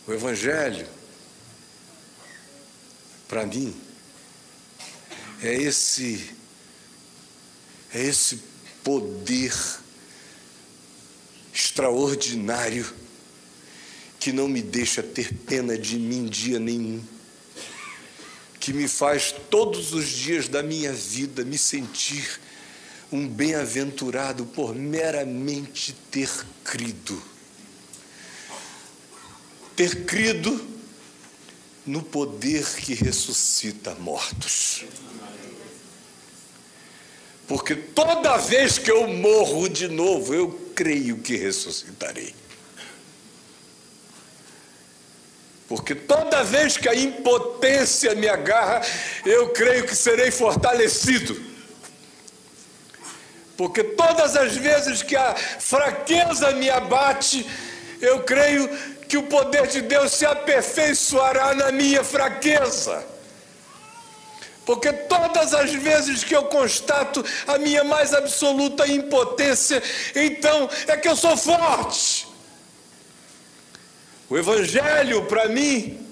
O Evangelho, para mim, é esse poder extraordinário que não me deixa ter pena de mim dia nenhum, que me faz todos os dias da minha vida me sentir um bem-aventurado por meramente ter crido. Ter crido no poder que ressuscita mortos. Porque toda vez que eu morro de novo, eu creio que ressuscitarei. Porque toda vez que a impotência me agarra, eu creio que serei fortalecido. Porque todas as vezes que a fraqueza me abate, eu creio que o poder de Deus se aperfeiçoará na minha fraqueza. Porque todas as vezes que eu constato a minha mais absoluta impotência, então é que eu sou forte. O Evangelho, para mim,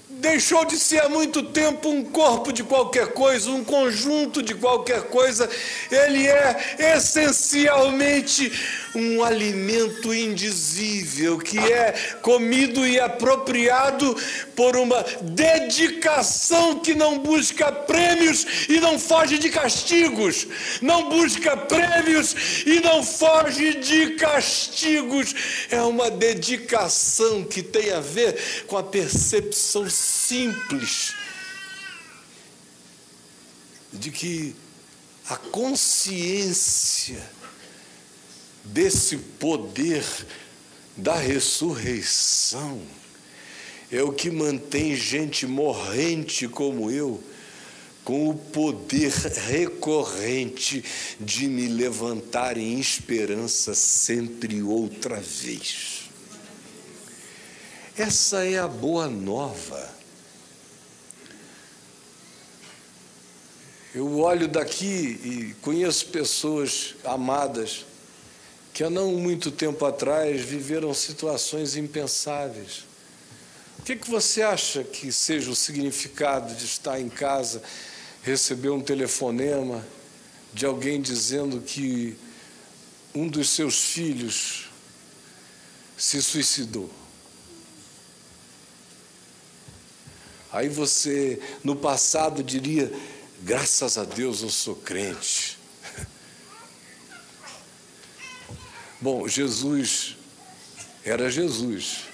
deixou de ser há muito tempo um corpo de qualquer coisa, um conjunto de qualquer coisa. Ele é essencialmente um alimento indizível, que é comido e apropriado por uma dedicação que não busca prêmios e não foge de castigos. Não busca prêmios e não foge de castigos. É uma dedicação que tem a ver com a percepção simples de que a consciência desse poder da ressurreição é o que mantém gente morrente como eu com o poder recorrente de me levantar em esperança sempre outra vez. Essa é a boa nova. Eu olho daqui e conheço pessoas amadas que há não muito tempo atrás viveram situações impensáveis. O que você acha que seja o significado de estar em casa, receber um telefonema de alguém dizendo que um dos seus filhos se suicidou? Aí você, no passado, diria: graças a Deus eu sou crente. Bom, Jesus era Jesus.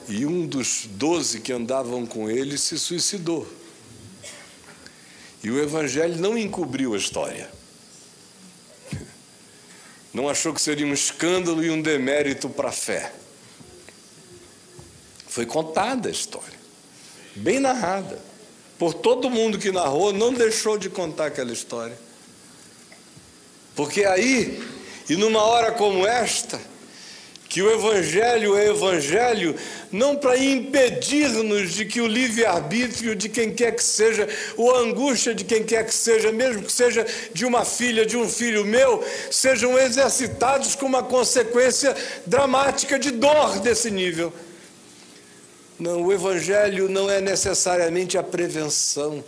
E um dos 12 que andavam com ele se suicidou. E o Evangelho não encobriu a história. Não achou que seria um escândalo e um demérito para a fé. Foi contada a história, bem narrada, por todo mundo que narrou, não deixou de contar aquela história. Porque aí, e numa hora como esta, que o Evangelho é Evangelho, não para impedir-nos de que o livre-arbítrio de quem quer que seja, ou a angústia de quem quer que seja, mesmo que seja de uma filha, de um filho meu, sejam exercitados com uma consequência dramática de dor desse nível. Não, o Evangelho não é necessariamente a prevenção.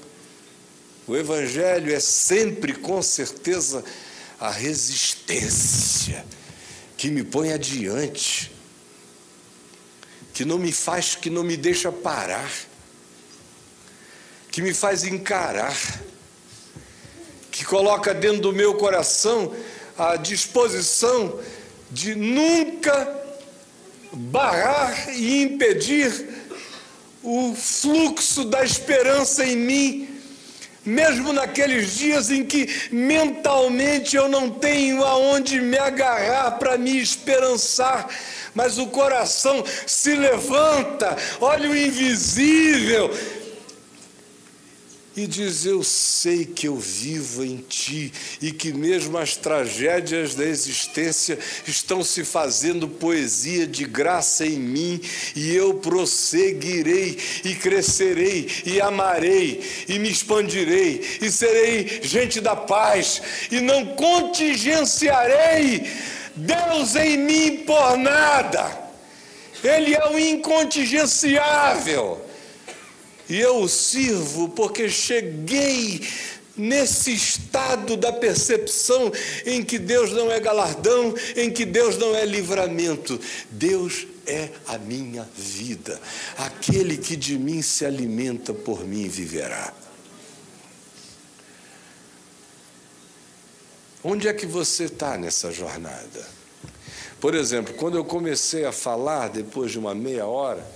O Evangelho é sempre, com certeza, a resistência que me põe adiante, que não me deixa parar, que me faz encarar, que coloca dentro do meu coração a disposição de nunca barrar e impedir o fluxo da esperança em mim, mesmo naqueles dias em que mentalmente eu não tenho aonde me agarrar para me esperançar, mas o coração se levanta, olha o invisível e diz: eu sei que eu vivo em ti e que mesmo as tragédias da existência estão se fazendo poesia de graça em mim, e eu prosseguirei e crescerei e amarei e me expandirei e serei gente da paz e não contingenciarei Deus em mim por nada. Ele é o incontingenciável. E eu o sirvo porque cheguei nesse estado da percepção em que Deus não é galardão, em que Deus não é livramento. Deus é a minha vida. Aquele que de mim se alimenta, por mim viverá. Onde é que você está nessa jornada? Por exemplo, quando eu comecei a falar, depois de uma meia hora,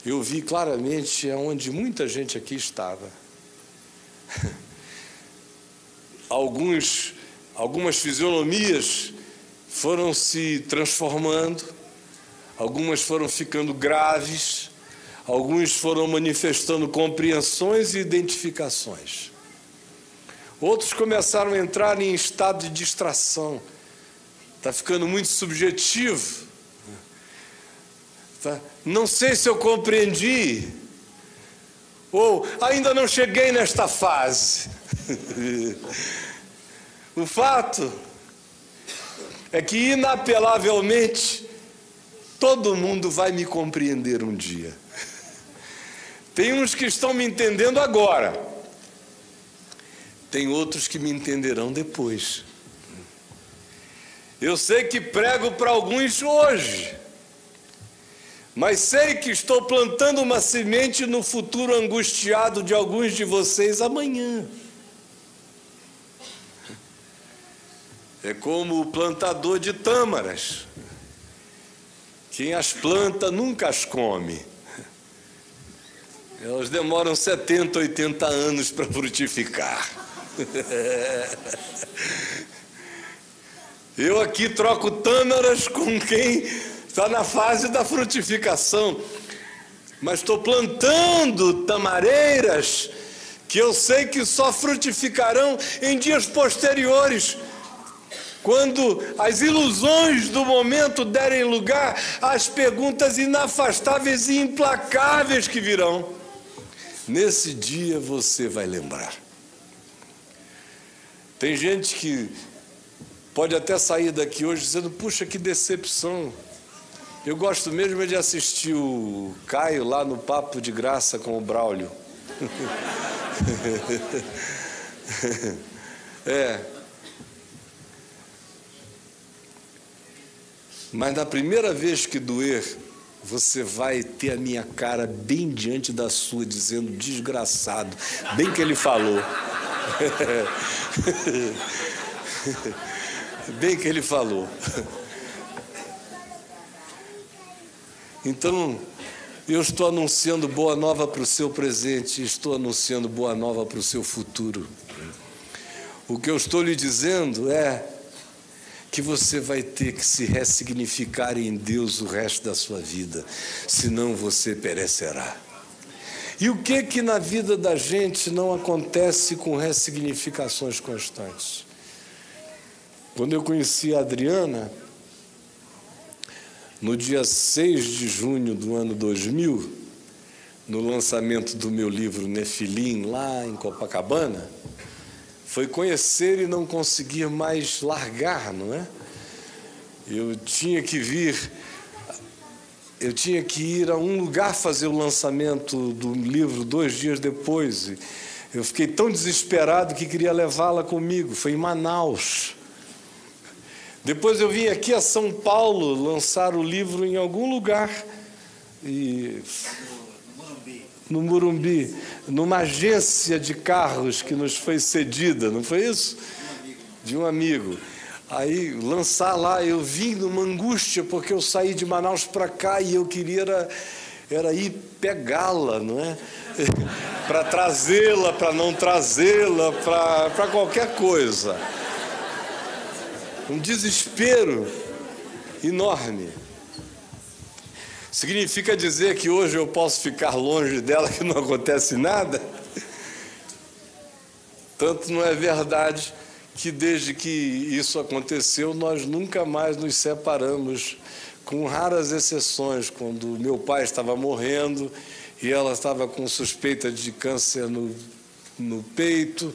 eu vi claramente onde muita gente aqui estava. Algumas fisionomias foram se transformando, algumas foram ficando graves, alguns foram manifestando compreensões e identificações. Outros começaram a entrar em estado de distração. Está ficando muito subjetivo. Tá? Não sei se eu compreendi, ou ainda não cheguei nesta fase. O fato é que, inapelavelmente, todo mundo vai me compreender um dia. Tem uns que estão me entendendo agora, tem outros que me entenderão depois. Eu sei que prego para alguns hoje, mas sei que estou plantando uma semente no futuro angustiado de alguns de vocês amanhã. É como o plantador de tâmaras. Quem as planta nunca as come. Elas demoram 70, 80 anos para frutificar. Eu aqui troco tâmaras com quem está na fase da frutificação, mas estou plantando tamareiras que eu sei que só frutificarão em dias posteriores, quando as ilusões do momento derem lugar às perguntas inafastáveis e implacáveis que virão. Nesse dia você vai lembrar. Tem gente que pode até sair daqui hoje dizendo: puxa, que decepção. Eu gosto mesmo de assistir o Caio lá no Papo de Graça com o Braulio. Mas na primeira vez que doer, você vai ter a minha cara bem diante da sua, dizendo: desgraçado, bem que ele falou. Bem que ele falou. Então, eu estou anunciando boa nova para o seu presente, estou anunciando boa nova para o seu futuro. O que eu estou lhe dizendo é que você vai ter que se ressignificar em Deus o resto da sua vida, senão você perecerá. E o que na vida da gente não acontece com ressignificações constantes? Quando eu conheci a Adriana, no dia 6 de junho do ano 2000, no lançamento do meu livro Nefilim, lá em Copacabana, foi conhecer e não conseguir mais largar, não é? Eu tinha que ir a um lugar fazer o lançamento do livro 2 dias depois. Eu fiquei tão desesperado que queria levá-la comigo. Foi em Manaus. Depois eu vim aqui a São Paulo lançar o livro em algum lugar, no Morumbi, numa agência de carros que nos foi cedida, não foi isso? De um amigo. Aí, lançar lá, eu vim numa angústia, porque eu saí de Manaus para cá e eu queria era ir pegá-la, não é? Para trazê-la, para não trazê-la, para qualquer coisa. Um desespero enorme. Significa dizer que hoje eu posso ficar longe dela, que não acontece nada? Tanto não é verdade que desde que isso aconteceu, nós nunca mais nos separamos, com raras exceções, quando meu pai estava morrendo e ela estava com suspeita de câncer no peito.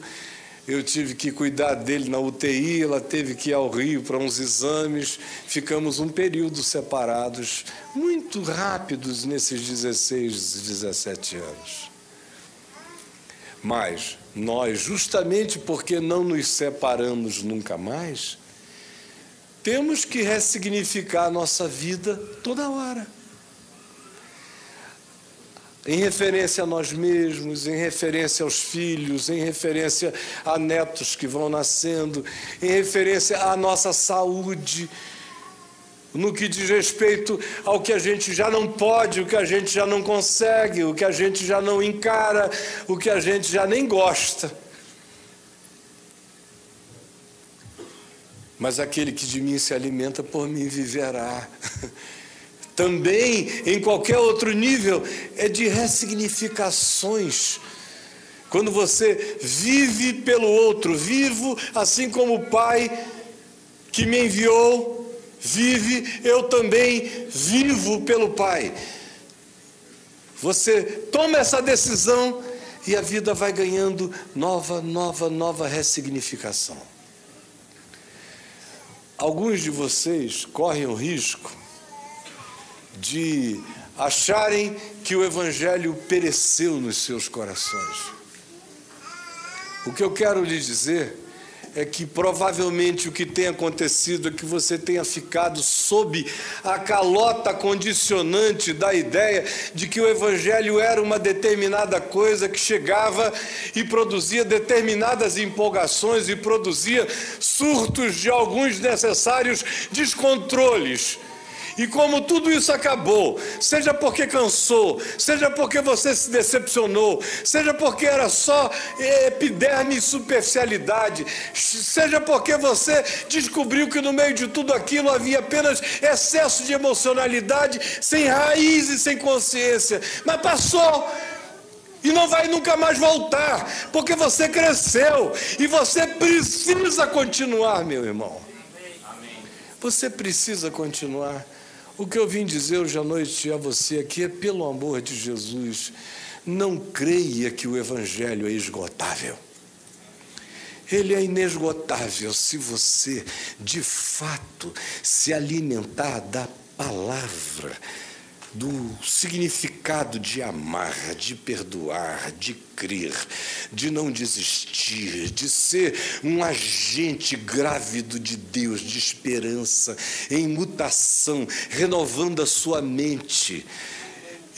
Eu tive que cuidar dele na UTI, ela teve que ir ao Rio para uns exames. Ficamos um período separados, muito rápidos nesses 16, 17 anos. Mas nós, justamente porque não nos separamos nunca mais, temos que ressignificar a nossa vida toda hora. Em referência a nós mesmos, em referência aos filhos, em referência a netos que vão nascendo, em referência à nossa saúde, no que diz respeito ao que a gente já não pode, o que a gente já não consegue, o que a gente já não encara, o que a gente já nem gosta. Mas aquele que de mim se alimenta, por mim viverá. Também, em qualquer outro nível, é de ressignificações. Quando você vive pelo outro, vivo assim como o Pai que me enviou vive, eu também vivo pelo Pai. Você toma essa decisão e a vida vai ganhando nova ressignificação. Alguns de vocês correm o risco de acharem que o Evangelho pereceu nos seus corações. O que eu quero lhes dizer é que provavelmente o que tem acontecido é que você tenha ficado sob a calota condicionante da ideia de que o Evangelho era uma determinada coisa que chegava e produzia determinadas empolgações e produzia surtos de alguns necessários descontroles. E como tudo isso acabou, seja porque cansou, seja porque você se decepcionou, seja porque era só epiderme e superficialidade, seja porque você descobriu que no meio de tudo aquilo havia apenas excesso de emocionalidade, sem raiz e sem consciência, mas passou. E não vai nunca mais voltar, porque você cresceu e você precisa continuar, meu irmão. Você precisa continuar. O que eu vim dizer hoje à noite a você aqui é, pelo amor de Jesus, não creia que o Evangelho é esgotável. Ele é inesgotável se você, de fato, se alimentar da palavra, do significado de amar, de perdoar, de crer, de não desistir, de ser um agente grávido de Deus, de esperança, em mutação, renovando a sua mente.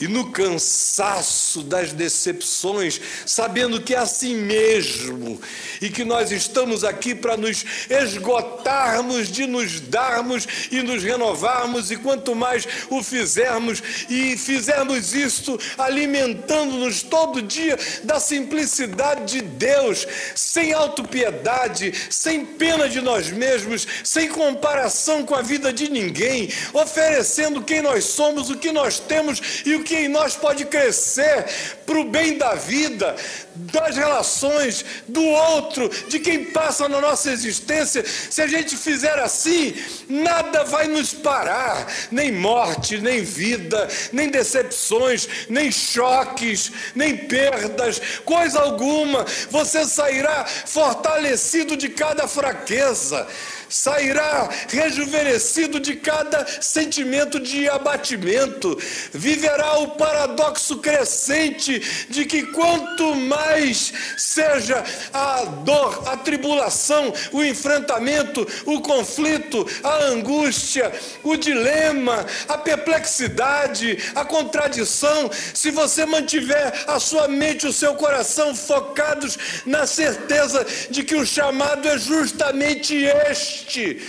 E no cansaço das decepções, sabendo que é assim mesmo, e que nós estamos aqui para nos esgotarmos, de nos darmos e nos renovarmos, e quanto mais o fizermos, e fizermos isto alimentando-nos todo dia da simplicidade de Deus, sem autopiedade, sem pena de nós mesmos, sem comparação com a vida de ninguém, oferecendo quem nós somos, o que nós temos e o que em nós pode crescer para o bem da vida, das relações, do outro, de quem passa na nossa existência. Se a gente fizer assim, nada vai nos parar, nem morte, nem vida, nem decepções, nem choques, nem perdas, coisa alguma. Você sairá fortalecido de cada fraqueza, sairá rejuvenescido de cada sentimento de abatimento, viverá o paradoxo crescente de que quanto mais seja a dor, a tribulação, o enfrentamento, o conflito, a angústia, o dilema, a perplexidade, a contradição, se você mantiver a sua mente e o seu coração focados na certeza de que o chamado é justamente este,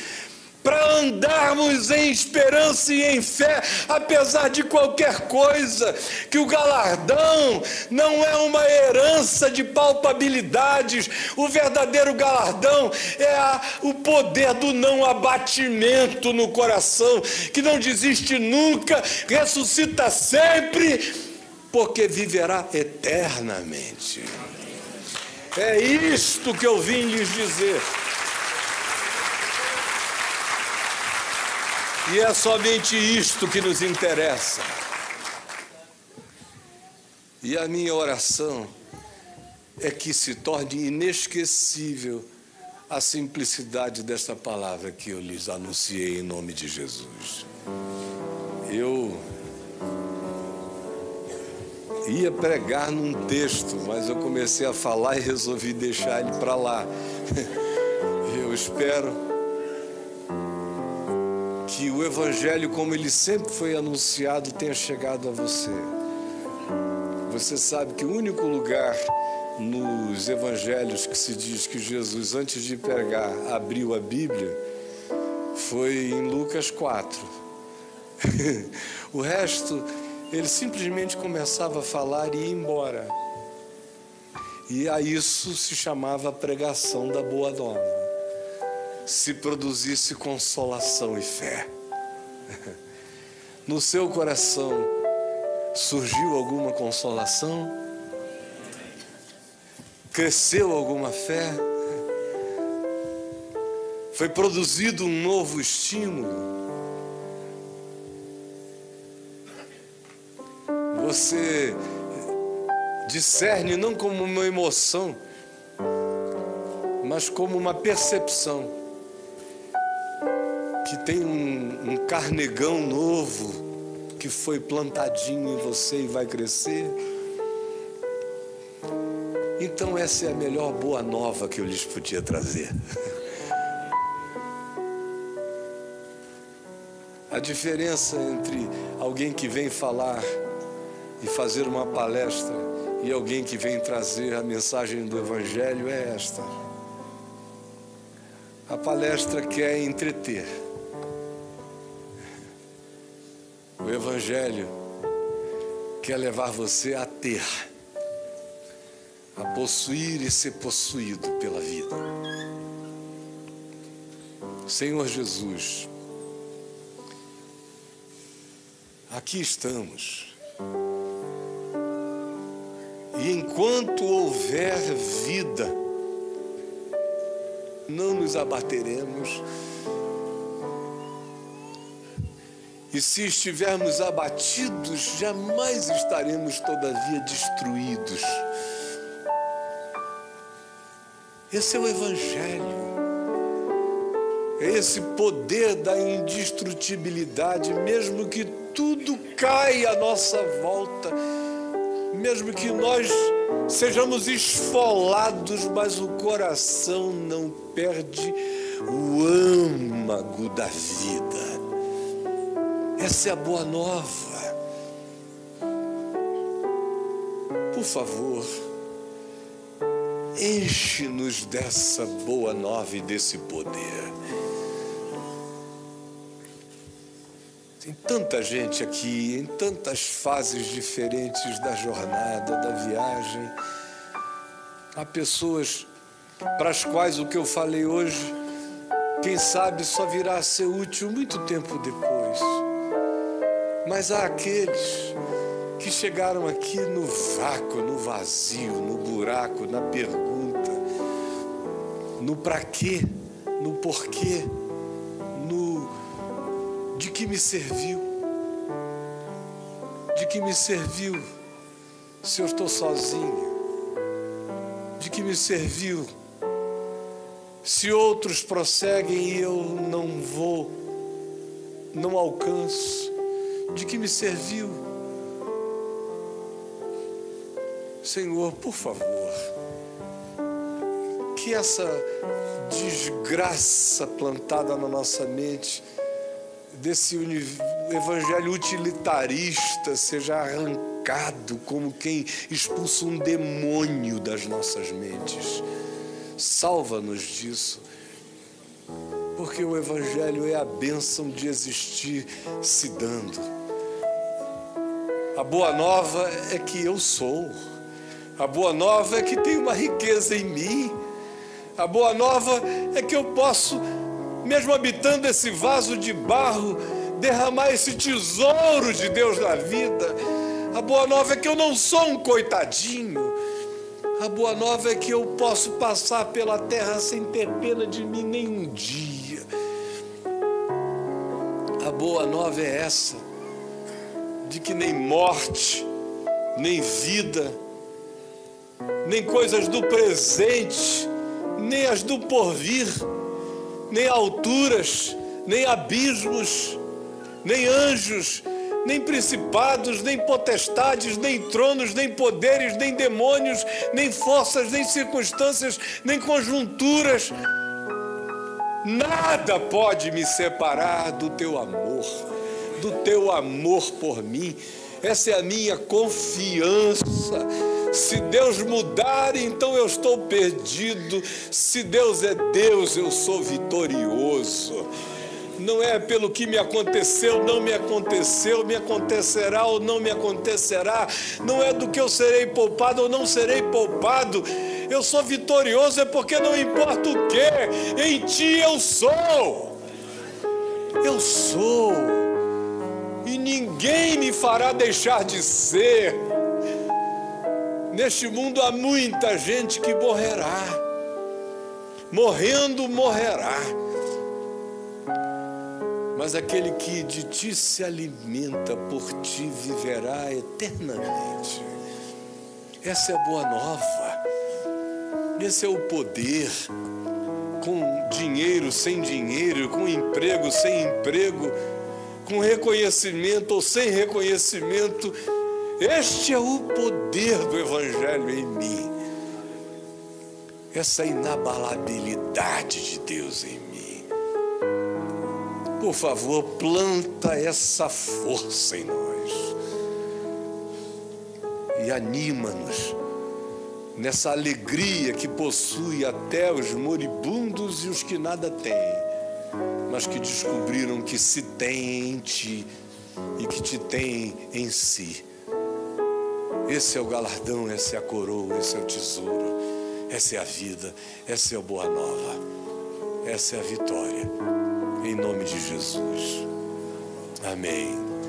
para andarmos em esperança e em fé, apesar de qualquer coisa, que o galardão não é uma herança de palpabilidades, o verdadeiro galardão é o poder do não abatimento no coração, que não desiste nunca, ressuscita sempre, porque viverá eternamente. É isto que eu vim lhes dizer. E é somente isto que nos interessa. E a minha oração é que se torne inesquecível a simplicidade desta palavra que eu lhes anunciei em nome de Jesus. Eu ia pregar num texto, mas eu comecei a falar e resolvi deixar ele para lá. Eu espero que o Evangelho, como ele sempre foi anunciado, tenha chegado a você. Você sabe que o único lugar nos Evangelhos que se diz que Jesus, antes de pregar, abriu a Bíblia, foi em Lucas 4. O resto, ele simplesmente começava a falar e ia embora. E a isso se chamava pregação da Boa Nova. Se produzisse consolação e fé. No seu coração surgiu alguma consolação? Cresceu alguma fé? Foi produzido um novo estímulo? Você discerne não como uma emoção, mas como uma percepção que tem um carnegão novo que foi plantadinho em você e vai crescer. Então essa é a melhor boa nova que eu lhes podia trazer. A diferença entre alguém que vem falar e fazer uma palestra e alguém que vem trazer a mensagem do Evangelho é esta. A palestra quer entreter. O Evangelho quer levar você a ter, a possuir e ser possuído pela vida. Senhor Jesus, aqui estamos. E enquanto houver vida, não nos abateremos. E se estivermos abatidos, jamais estaremos, todavia, destruídos. Esse é o Evangelho. É esse poder da indestrutibilidade, mesmo que tudo caia à nossa volta, mesmo que nós sejamos esfolados, mas o coração não perde o âmago da vida. Essa é a boa nova. Por favor, enche-nos dessa boa nova e desse poder. Tem tanta gente aqui, em tantas fases diferentes da jornada, da viagem. Há pessoas para as quais o que eu falei hoje, quem sabe, só virá a ser útil muito tempo depois. Mas há aqueles que chegaram aqui no vácuo, no vazio, no buraco, na pergunta, no para quê, no porquê, no de que me serviu? De que me serviu se eu estou sozinho? De que me serviu se outros prosseguem e eu não vou, não alcanço? De que me serviu? Senhor, por favor, que essa desgraça plantada na nossa mente, desse evangelho utilitarista, seja arrancado como quem expulsa um demônio das nossas mentes. Salva-nos disso, porque o evangelho é a bênção de existir se dando. A boa nova é que eu sou. A boa nova é que tem uma riqueza em mim. A boa nova é que eu posso, mesmo habitando esse vaso de barro, derramar esse tesouro de Deus na vida. A boa nova é que eu não sou um coitadinho. A boa nova é que eu posso passar pela terra sem ter pena de mim nem um dia. A boa nova é essa, de que nem morte, nem vida, nem coisas do presente, nem as do porvir, nem alturas, nem abismos, nem anjos, nem principados, nem potestades, nem tronos, nem poderes, nem demônios, nem forças, nem circunstâncias, nem conjunturas. Nada pode me separar do teu amor por mim. Essa é a minha confiança. Se Deus mudar, então eu estou perdido. Se Deus é Deus, eu sou vitorioso. Não é pelo que me aconteceu, não me aconteceu, me acontecerá ou não me acontecerá. Não é do que eu serei poupado ou não serei poupado. Eu sou vitorioso é porque não importa o que, em ti eu sou. Eu sou. E ninguém me fará deixar de ser. Neste mundo há muita gente que morrerá. Morrendo, morrerá. Mas aquele que de ti se alimenta, por ti viverá eternamente. Essa é a boa nova. Esse é o poder. Com dinheiro, sem dinheiro, com emprego, sem emprego, com reconhecimento ou sem reconhecimento. Este é o poder do Evangelho em mim. Essa inabalabilidade de Deus em mim. Por favor, planta essa força em nós. E anima-nos nessa alegria que possui até os moribundos e os que nada têm, mas que descobriram que se têm em ti e que te têm em si. Esse é o galardão, essa é a coroa, esse é o tesouro, essa é a vida, essa é a boa nova, essa é a vitória. Em nome de Jesus. Amém.